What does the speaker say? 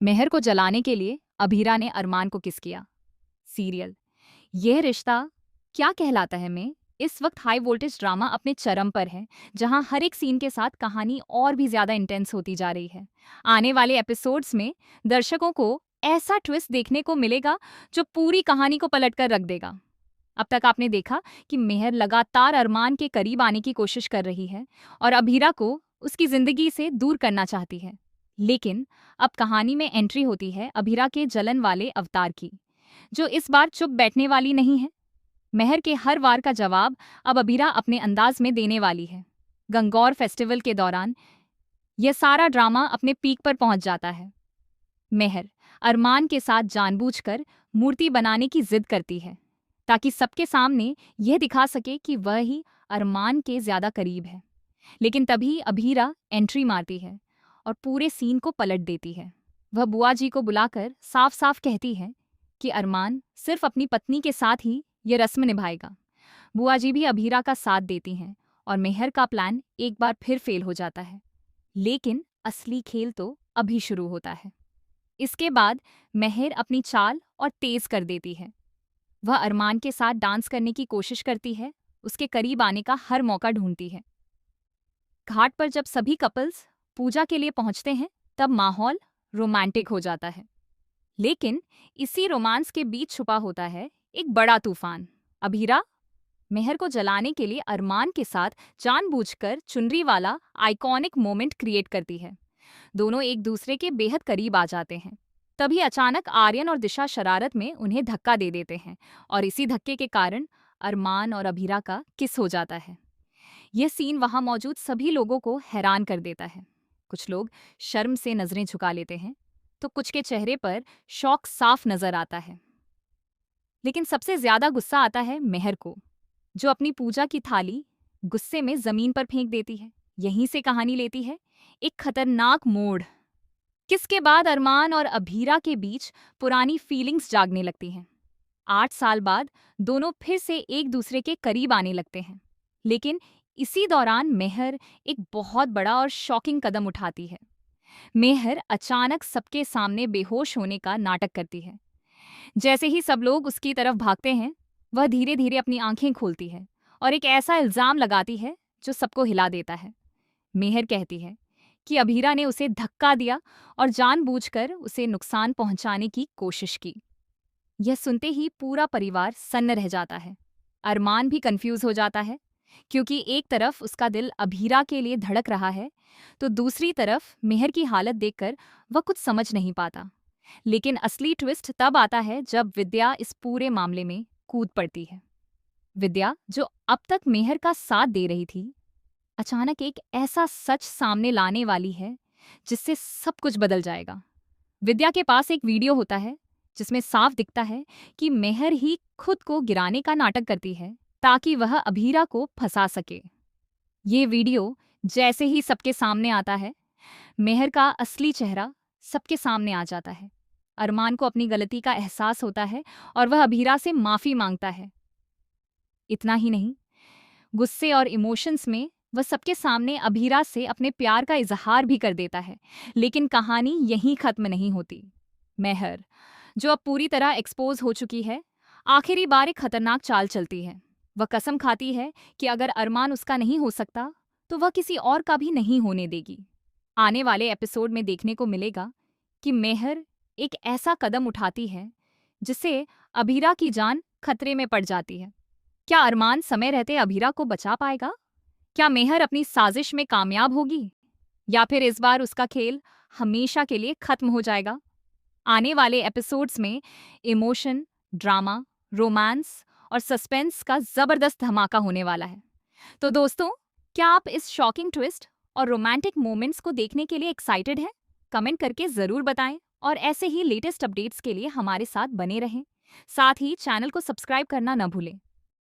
मेहर को जलाने के लिए अभीरा ने अरमान को किस किया। सीरियल यह रिश्ता क्या कहलाता है में इस वक्त हाई वोल्टेज ड्रामा अपने चरम पर है, जहां हर एक सीन के साथ कहानी और भी ज्यादा इंटेंस होती जा रही है। आने वाले एपिसोड्स में दर्शकों को ऐसा ट्विस्ट देखने को मिलेगा जो पूरी कहानी को पलट कर रख देगा। अब तक आपने देखा कि मेहर लगातार अरमान के करीब आने की कोशिश कर रही है और अभीरा को उसकी जिंदगी से दूर करना चाहती है। लेकिन अब कहानी में एंट्री होती है अभीरा के जलन वाले अवतार की, जो इस बार चुप बैठने वाली नहीं है। मेहर के हर वार का जवाब अब अभीरा अपने अंदाज में देने वाली है। गंगौर फेस्टिवल के दौरान यह सारा ड्रामा अपने पीक पर पहुंच जाता है। मेहर अरमान के साथ जानबूझकर मूर्ति बनाने की जिद करती है ताकि सबके सामने यह दिखा सके कि वह ही अरमान के ज्यादा करीब है। लेकिन तभी अभीरा एंट्री मारती है और पूरे सीन को पलट देती है। वह बुआ जी को बुलाकर साफ साफ कहती है कि अरमान सिर्फ अपनी पत्नी के साथ ही यह रस्म निभाएगा। बुआ जी भी अभीरा का साथ देती हैं और मेहर का प्लान एक बार फिर फेल हो जाता है। लेकिन असली खेल तो अभी शुरू होता है। इसके बाद मेहर अपनी चाल और तेज कर देती है। वह अरमान के साथ डांस करने की कोशिश करती है, उसके करीब आने का हर मौका ढूंढती है। घाट पर जब सभी कपल्स पूजा के लिए पहुंचते हैं तब माहौल रोमांटिक हो जाता है। लेकिन इसी रोमांस के बीच छुपा होता है एक बड़ा तूफान। अभीरा मेहर को जलाने के लिए अरमान के साथ जानबूझकर चुनरी वाला आइकॉनिक मोमेंट क्रिएट करती है। दोनों एक दूसरे के बेहद करीब आ जाते हैं। तभी अचानक आर्यन और दिशा शरारत में उन्हें धक्का दे देते हैं और इसी धक्के के कारण अरमान और अभीरा का किस हो जाता है। यह सीन वहां मौजूद सभी लोगों को हैरान कर देता है। कुछ लोग शर्म से नजरें झुका लेते हैं तो कुछ के चेहरे पर शौक साफ नजर आता है। लेकिन सबसे ज्यादा गुस्सा आता है मेहर को, जो अपनी पूजा की थाली गुस्से में जमीन पर फेंक देती है। यहीं से कहानी लेती है एक खतरनाक मोड़। किसके बाद अरमान और अभीरा के बीच पुरानी फीलिंग्स जागने लगती हैं। 8 साल बाद दोनों फिर से एक दूसरे के करीब आने लगते हैं। लेकिन इसी दौरान मेहर एक बहुत बड़ा और शॉकिंग कदम उठाती है। मेहर अचानक सबके सामने बेहोश होने का नाटक करती है। जैसे ही सब लोग उसकी तरफ भागते हैं, वह धीरे धीरे अपनी आंखें खोलती है और एक ऐसा इल्जाम लगाती है जो सबको हिला देता है। मेहर कहती है कि अभीरा ने उसे धक्का दिया और जानबूझकर उसे नुकसान पहुंचाने की कोशिश की। यह सुनते ही पूरा परिवार सन्न रह जाता है। अरमान भी कंफ्यूज हो जाता है, क्योंकि एक तरफ उसका दिल अभीरा के लिए धड़क रहा है तो दूसरी तरफ मेहर की हालत देखकर वह कुछ समझ नहीं पाता। लेकिन असली ट्विस्ट तब आता है जब विद्या इस पूरे मामले में कूद पड़ती है। विद्या, जो अब तक मेहर का साथ दे रही थी, अचानक एक ऐसा सच सामने लाने वाली है जिससे सब कुछ बदल जाएगा। विद्या के पास एक वीडियो होता है जिसमें साफ दिखता है कि मेहर ही खुद को गिराने का नाटक करती है ताकि वह अभीरा को फंसा सके। ये वीडियो जैसे ही सबके सामने आता है, मेहर का असली चेहरा सबके सामने आ जाता है। अरमान को अपनी गलती का एहसास होता है और वह अभीरा से माफी मांगता है। इतना ही नहीं, गुस्से और इमोशंस में वह सबके सामने अभीरा से अपने प्यार का इजहार भी कर देता है। लेकिन कहानी यहीं खत्म नहीं होती। मेहर, जो अब पूरी तरह एक्सपोज हो चुकी है, आखिरी बार एक खतरनाक चाल चलती है। वह कसम खाती है कि अगर अरमान उसका नहीं हो सकता तो वह किसी और का भी नहीं होने देगी। आने वाले एपिसोड में देखने को मिलेगा कि मेहर एक ऐसा कदम उठाती है जिससे अभीरा की जान खतरे में पड़ जाती है। क्या अरमान समय रहते अभीरा को बचा पाएगा? क्या मेहर अपनी साजिश में कामयाब होगी, या फिर इस बार उसका खेल हमेशा के लिए खत्म हो जाएगा? आने वाले एपिसोड्स में इमोशन, ड्रामा, रोमांस और सस्पेंस का जबरदस्त धमाका होने वाला है। तो दोस्तों, क्या आप इस शॉकिंग ट्विस्ट और रोमांटिक मोमेंट्स को देखने के लिए एक्साइटेड हैं? कमेंट करके जरूर बताएं और ऐसे ही लेटेस्ट अपडेट्स के लिए हमारे साथ बने रहें। साथ ही चैनल को सब्सक्राइब करना न भूलें।